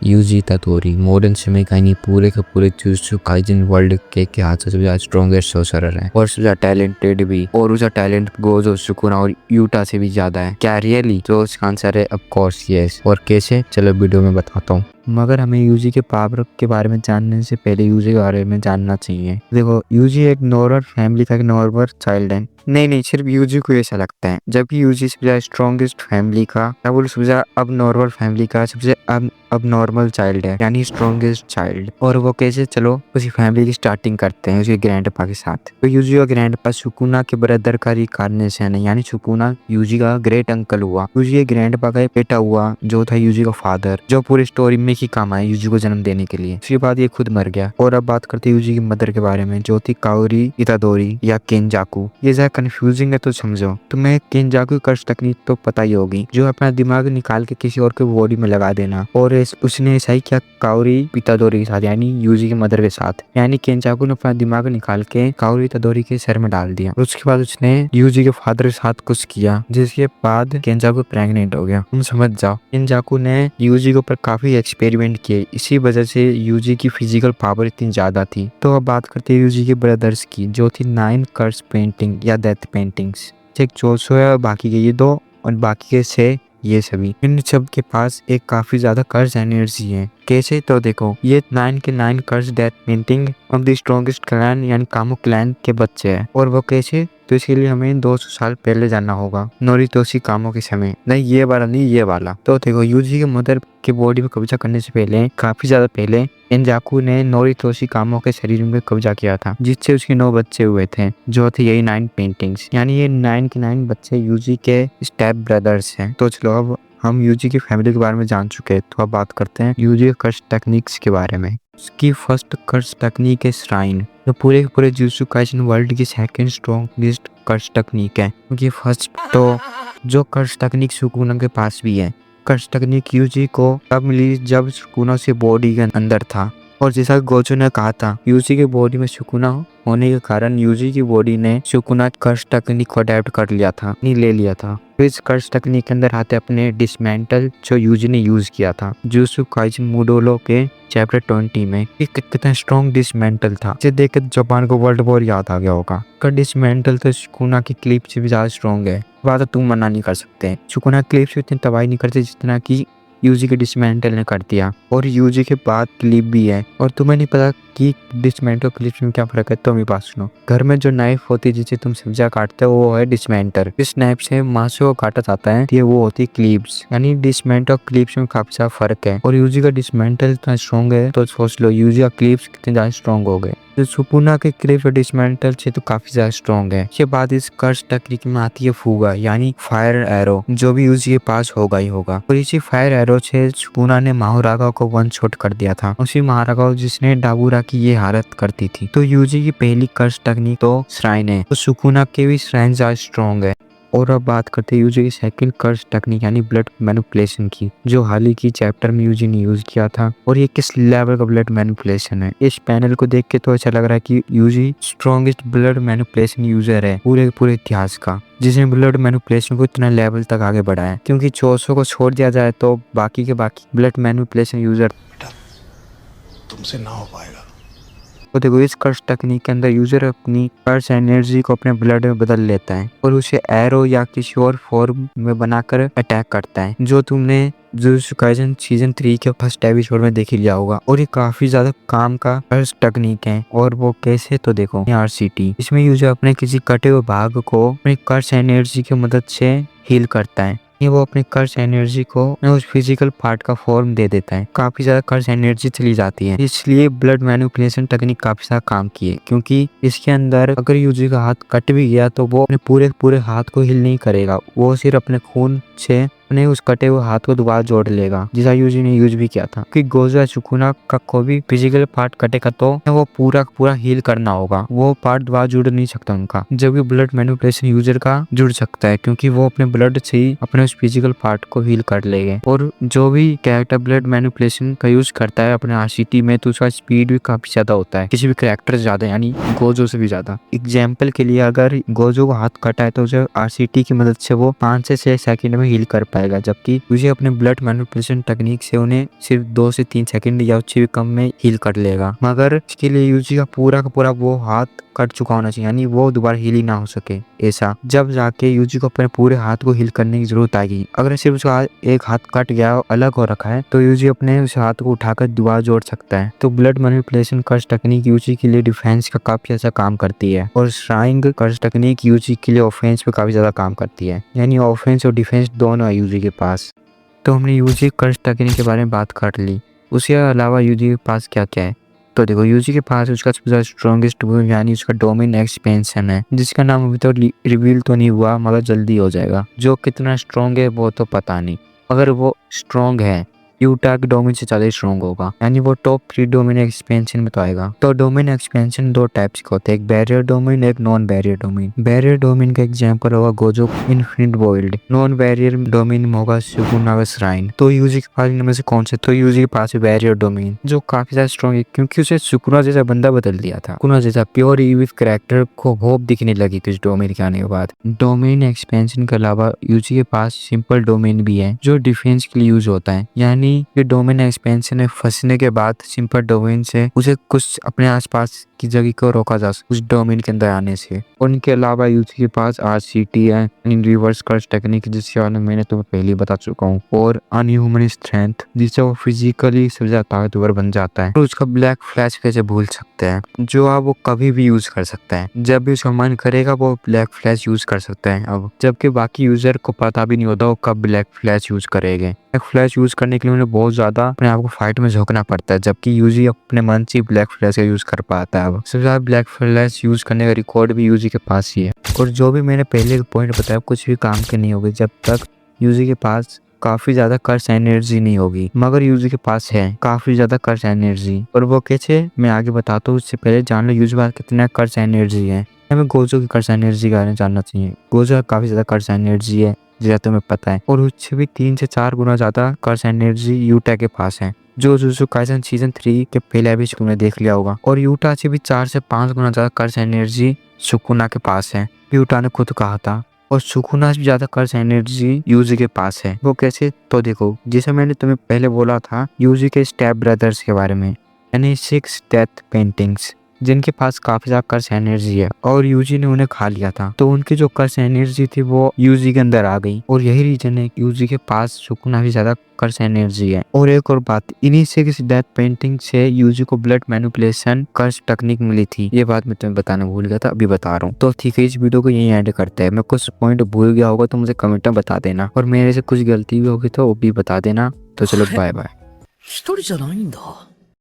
UG इतादोरी modern समय का नहीं पूरे के पूरे जुजुत्सु काइसेन वर्ल्ड के इतिहास से सबसे ज्यादा स्ट्रॉन्गेस्ट सोर्सरर है और सबसे ज्यादा टैलेंटेड भी, और उसका टैलेंट गोजो सुकुना और यूटा से भी ज्यादा है। क्या रियली? तो इसका आंसर है ऑफ कोर्स यस। और कैसे, चलो वीडियो में बताता हूँ। मगर हमें यूजी के पावर के बारे में जानने से पहले यूजी के बारे में जानना चाहिए। देखो, यूजी एक नॉर्मल फैमिली का एक नॉर्मल चाइल्ड है। नहीं, सिर्फ यूजी को ऐसा लगता है। जबकि यूजी सबसे ज्यादा स्ट्रॉन्गेस्ट फैमिली का, सबसे ज्यादा अब नॉर्मल फैमिली का सबसे अब नॉर्मल चाइल्ड है, यानी स्ट्रॉन्गेस्ट चाइल्ड। और वो कैसे, चलो उसी फैमिली की स्टार्टिंग करते हैं उसके ग्रैंडपा के साथ। तो यूजी का ग्रैंडपा सुकुना के ब्रदर का रिकार्नेशन है, यानी सुकुना यूजी का ग्रेट अंकल हुआ। यूजी के ग्रैंडपा का बेटा हुआ जो था यूजी का फादर, जो पूरी स्टोरी में ही काम आया यूजी को जन्म देने के लिए। उसके बाद ये खुद मर गया। और अब बात करते हैं यूजी की मदर के बारे में, जो थी काओरी इतादोरी या केंजाकू। ये ज्यादा कंफ्यूजिंग है तो समझो। तुम्हें केंजाकू कर्स तकनीक तो पता ही होगी, जो अपना दिमाग निकाल के किसी और के बॉडी में लगा देना। और उसने ऐसा ही किया काओरी इतादोरी के साथ, यानी यूजी की मदर के साथ। यानी केंजाकू ने अपना दिमाग निकाल के काओरी इतादोरी के सर में डाल दिया। उसके बाद उसने यूजी के फादर के साथ कुछ किया, जिसके बाद केंजाकू प्रेग्नेंट हो गया। तुम समझ जाओ, केंजाकू ने यूजी के ऊपर काफी एक्सपेरिमेंट किए, इसी वजह से यूजी की फिजिकल पावर इतनी ज्यादा थी। तो अब बात करते हैं यूजी के ब्रदर्स की, जो थी 9 कर्स पेंटिंग या डेथ पेंटिंग्स। एक चोसो है और बाकी के ये 2 और बाकी के 6 ये सभी। इन सब के पास एक काफी ज्यादा कर्स एनर्जी है। कैसे? तो देखो, ये 9 के 9 curse death painting of the strongest clan यानी कामो क्लैन के बच्चे हैं। और वो कैसे? तो इसके लिए हमें 200 साल पहले जाना होगा, नोरितोशी कामो के समय। नहीं, ये वाला नहीं, ये वाला। तो देखो, यूजी के मदर के बॉडी में कब्जा करने से पहले, काफी ज्यादा पहले, केंजाकू ने नोरितोशी कामो के शरीर में कब्जा किया था, जिससे उसके 9 बच्चे हुए थे, जो थे यही 9 पेंटिंग्स। यानी ये 9 के 9 बच्चे यूजी के स्टेप ब्रदर्स हैं। तो चलो, अब हम यूजी की फैमिली के बारे में जान चुके हैं, तो अब बात करते हैं यूजी के कर्स टेक्निक्स के बारे में। उसकी फर्स्ट कर्स टेक्निक है श्राइन, जो पूरे जुजुत्सु काइसेन वर्ल्ड की सेकंड स्ट्रॉन्गेस्ट कर्स टेक्निक है। क्योंकि फर्स्ट तो जो कर्स टेक्निक सुकुना के पास भी है। कर्स टेक्निक यूजी को तब मिली जब सुकुना से बॉडी के अंदर था। और जैसा गोजो ने कहा था, यूजी के बॉडी में सुकुना होने के कारण यूजी की बॉडी ने सुकुना कर्स टेक्निक को अडेप्ट कर लिया था, नहीं ले लिया था। तो इस कर्स टेक्निक के अंदर आते अपने डिसमेंटल, जो यूजी ने यूज किया था जुजुत्सु काइसेन मुडोलो के चैप्टर 20 में। कितना स्ट्रॉन्ग डिसमेंटल था, जिसे देख के जापान को वर्ल्ड वॉर याद आ गया होगा। का डिसमेंटल तो सुकुना की क्लिप से भी ज्यादा स्ट्रॉन्ग है, बात तो तुम मना नहीं कर सकते। सुकुना क्लिप से इतनी तबाही नहीं करते जितना की यूजी के डिसमेंटल ने कर दिया। और यूजी के बाद क्लिप भी है। और तुम्हें नहीं पता कि डिसमेंटल क्लिप्स में क्या फर्क है, तो मेरी बात सुनो। घर में जो नाइफ होती है जिसे तुम सब्जियां काटते हो, वो है डिसमेंटर। इस नाइफ से मांस को काटा जाता है, ये वो होती है क्लिप्स। यानी डिसमेंटल और क्लिप्स में काफी ज्यादा फर्क है। और यूजी का डिसमेंटल इतना स्ट्रॉन्ग है, तो सोच लो यूजी का क्लिप्स कितने ज्यादा स्ट्रॉन्ग हो गए। तो सुकुना के क्लिप और डिसमेंटल से तो काफी ज्यादा स्ट्रॉन्ग है। इसके बाद इस कर्स टेक्निक में आती है फूगा, यानी फायर एरो, जो भी यूजी के पास होगा ही होगा। और इसी फायर एरो से सुकुना ने महारागा को वन शॉट कर दिया था, उसी महारागा जिसने डाबूरा की ये हालत करती थी। तो यूजी की पहली कर्स टेक्निक तो श्राइन है, तो सुकुना के भी श्राइन ज्यादा स्ट्रॉन्ग है। और अब बात करते हैं यूजी की सेकंड कर्स टेक्निक, यानी ब्लड मैनिपुलेशन की, जो हाल ही की चैप्टर में यूजी ने यूज किया था। और ये किस लेवल का ब्लड मैनिपुलेशन है? इस पैनल को देख के तो ऐसा लग रहा है कि यूजी स्ट्रॉन्गेस्ट ब्लड मैनिपुलेशन यूजर है पूरे इतिहास का, जिसने ब्लड मैनिपुलेशन को इतना लेवल तक आगे बढ़ाया। क्योंकि चोसो को छोड़ दिया जाए तो बाकी के ब्लड मैनिपुलेशन यूजर तुमसे ना हो पाएगा। तो देखो, इस कर्स टेक्निक के अंदर यूजर अपनी कर्स एनर्जी को अपने ब्लड में बदल लेता है और उसे एरो या किसी और फॉर्म में बनाकर अटैक करता है, जो तुमने जुजुत्सु काइसेन सीजन 3 के फर्स्ट एपिसोड में देख ही लिया होगा। और ये काफी ज्यादा काम का कर्स टेक्निक है। और वो कैसे? तो देखो, आरसीटी, इसमें यूजर अपने किसी कटे हुए भाग को अपनी कर्स एनर्जी की मदद से हील करता है। ये वो अपने कर्स एनर्जी को उस फिजिकल पार्ट का फॉर्म दे देता है। काफी ज्यादा कर्स एनर्जी चली जाती है, इसलिए ब्लड मैनिपुलेशन टेक्निक काफी ज्यादा काम की है। क्योंकि इसके अंदर अगर यूजी का हाथ कट भी गया तो वो अपने पूरे हाथ को हील नहीं करेगा, वो सिर्फ अपने खून से अपने उस कटे हुए हाथ को दोबारा जोड़ लेगा, जिसा यूजी ने यूज भी किया था। कि गोजो या सुकुना का कोई भी फिजिकल पार्ट कटेगा तो वो पूरा हील करना होगा, वो पार्ट दोबारा जुड़ नहीं सकता उनका। जबकि ब्लड मैनिपुलेशन यूजर का जुड़ सकता है, क्योंकि वो अपने ब्लड से ही अपने उस फिजिकल पार्ट को हील कर लेंगे। और जो भी कैरेक्टर ब्लड मैनिपुलेशन का यूज करता है अपने आरसीटी में, तो उसका स्पीड भी काफी ज्यादा होता है, किसी भी कैरेक्टर से ज्यादा, यानी गोजो से भी ज्यादा। एग्जाम्पल के लिए, अगर गोजो को हाथ कटा है तो उसे आरसीटी की मदद से वो 5 से 6 सेकंड में हील कर पाएगा, जबकि यूजी अपने ब्लड मैनिपुलेशन टेक्निक से उन्हें सिर्फ 2 से 3 सेकंड या उससे भी कम में हील कर लेगा। मगर इसके लिए यूजी का पूरा वो हाथ कट चुका होना चाहिए, यानी वो दोबारा हील ही ना हो सके। ऐसा जब जाके यूजी को अपने पूरे हाथ को हील करने की जरूरत आएगी। अगर सिर्फ उसका एक हाथ कट गया और अलग हो रखा है तो यूजी अपने उस हाथ को उठाकर दोबारा जोड़ सकता है। तो blood manipulation curse technique UG के लिए डिफेंस का काफी अच्छा काम करती है और श्राइंग कर्स टेक्निक यूजी के लिए ऑफेंस पे काफी ज्यादा काम करती है, यानी ऑफेंस और डिफेंस दोनों है यूजी के पास। तो हमने यूजी कर्स टेक्निक के बारे में बात कर ली। उसके अलावा यूजी के पास क्या क्या है, तो देखो यूजी के पास उसका सबसे ज्यादा स्ट्रॉन्गेस्ट यानी उसका डोमेन एक्सपेंशन है, जिसका नाम अभी तो रिवील तो नहीं हुआ मगर जल्दी हो जाएगा। जो कितना स्ट्रॉन्ग है वो तो पता नहीं, अगर वो स्ट्रॉन्ग है यूटा के डोमेन से ज्यादा स्ट्रॉन्ग होगा, यानी वो टॉप 3 डोमेन एक्सपेंशन में तो आएगा। तो डोमेन एक्सपेंशन 2 टाइप्स के होते हैं, एक बैरियर डोमेन, एक non barrier domain. Barrier domain का एग्जांपल होगा Gojo infinite void. Non barrier domain में होगा सुकुनागा श्राइन। तो यूजी के पास इनमें से कौन से, तो यूजी के पास है बैरियर डोमेन, जो काफी ज्यादा स्ट्रॉन्ग है क्योंकि उसे सुकुना जैसा बंदा बदल दिया था। सुकुना जैसा प्योर इविल कैरेक्टर को होप दिखने लगी थी इस डोमेन के आने के बाद। डोमेन एक्सपेंशन के अलावा यूजी के पास सिंपल डोमेन भी है जो डिफेंस के लिए यूज होता है, यानी ये डोमेन एक्सपेंशन में फंसने के बाद सिंपल डोमेन से उसे कुछ अपने आसपास की जगह को रोका जा सकता उस डोमेन के अंदर आने से। और इनके अलावा यूजी के पास आरसीटी है, इन रिवर्स कर्स टेक्निक, जिसके बारे में मैंने तुम्हें पहले बता चुका हूँ, और अनह्यूमन स्ट्रेंथ, जिससे वो फिजिकली सबसे ज्यादा ताकतवर बन जाता है। तो उसका ब्लैक फ्लैश कैसे भूल सकते हैं, जो आप वो कभी भी यूज कर सकता है, जब भी उसका मन करेगा वो ब्लैक फ्लैश यूज कर सकता है। अब जबकि बाकी यूजर को पता भी नहीं होता वो कब ब्लैक फ्लैश यूज करेंगे। ब्लैक फ्लैश यूज करने के लिए उन्हें बहुत ज्यादा अपने आप को फाइट में झोंकना पड़ता है, जबकि यूजी अपने मन से ब्लैक फ्लैश का यूज कर पाता है। अब सबसे ज्यादा ब्लैक फ्लैश यूज करने का रिकॉर्ड भी यूजी के पास ही है। और जो भी मैंने पहले पॉइंट बताया कुछ भी काम के नहीं होगी जब तक यूजी के पास काफी ज्यादा कर्स एनर्जी नहीं होगी, मगर यूजी के पास है काफी ज्यादा कर्स एनर्जी। और वो कैसे मैं आगे बताता हूँ, उससे पहले जान लो यूजी के पास कितना कर्स एनर्जी है। हमें गोजो की कर्स एनर्जी के बारे में जानना चाहिए। गोजो का काफी ज्यादा कर्स एनर्जी है जैसा तुम्हें पता है, और उससे भी 3 से 4 गुना ज्यादा कर्स एनर्जी यूटा के पास है, जो जुजुत्सु काइसन सीजन 3 के पहले एपिसोड तुमने देख लिया होगा। और यूटा से भी 4 से 5 गुना ज्यादा कर्स एनर्जी सुकुना के पास है, यूटा ने खुद कहा था। और सुकुना से भी ज्यादा कर्स एनर्जी यूजी के पास है। वो कैसे, तो देखो जैसे मैंने तुम्हें पहले बोला था यूजी के स्टेप ब्रदर्स के बारे में, यानी 6 डेथ पेंटिंग्स, जिनके पास काफी ज्यादा कर्स एनर्जी है और यूजी ने उन्हें खा लिया था, तो उनकी जो कर्स एनर्जी थी वो यूजी के अंदर आ गई। और यही रीजन है कि यूजी के पास सुकुना भी ज्यादा कर्स एनर्जी है। और एक और बात, इन्हीं से किसी डेथ पेंटिंग से यूजी को ब्लड मैनिपुलेशन कर्स टेक्निक मिली थी। ये बात मैं तुम्हें बताना भूल गया था, अभी बता रहा हूँ। तो ठीक है, इस वीडियो को यही एंड करते हैं। मैं कुछ पॉइंट भूल गया होगा तो मुझे कमेंट में बता देना, और मेरे से कुछ गलती भी होगी तो वो भी बता देना। तो चलो बाय बाय। 一人じゃないんだ。